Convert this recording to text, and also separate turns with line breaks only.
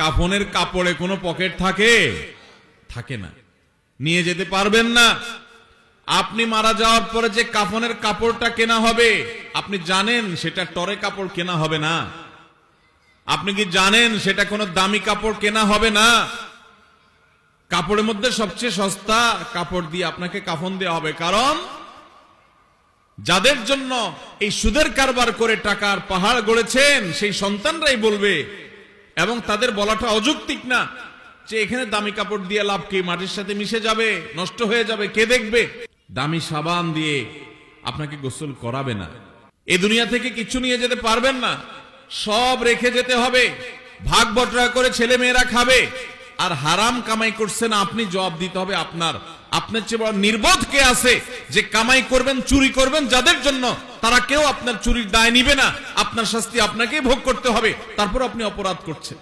কাফনের কাপড়ে কোনো পকেট থাকে? থাকে না, নিয়ে যেতে পারবেন না। আপনি মারা যাওয়ার পরে যে কাফনের কাপড়টা কেনা হবে, আপনি জানেন সেটা টরে কাপড় কেনা হবে না? আপনি কি জানেন সেটা কোনো দামি কাপড় কেনা হবে না? কাপড়ের মধ্যে সবচেয়ে সস্তা কাপড় দিয়ে আপনাকে কাফন দেওয়া হবে। কারণ যাদের জন্য এই সুদের কারবার করে টাকার পাহাড় গড়েছেন সেই সন্তানরাই বলবে, এবং তাদের বলাটা অযৌক্তিক না, যে এখানে দামি কাপড় দিয়ে লাভ কি, মাটির সাথে মিশে যাবে, নষ্ট হয়ে যাবে, কে দেখবে? দামি সাবান দিয়ে আপনাকে গোসল করাবে না। এই দুনিয়া থেকে কিছু নিয়ে যেতে পারবেন না, সব রেখে যেতে হবে। ভাগ বটরা করে ছেলে মেয়েরা খাবে, আর হারাম কামাই করছেন আপনি, জবাব দিতে হবে আপনার। আপনার চেয়ে বড় নির্বোধ কে আছে যে কামাই করবেন, চুরি করবেন যাদের জন্য, তারা কেউ আপনার চুরির দায় নিবে না। আপনার শাস্তি আপনাকেই ভোগ করতে হবে, তারপর আপনি অপরাধ করছেন।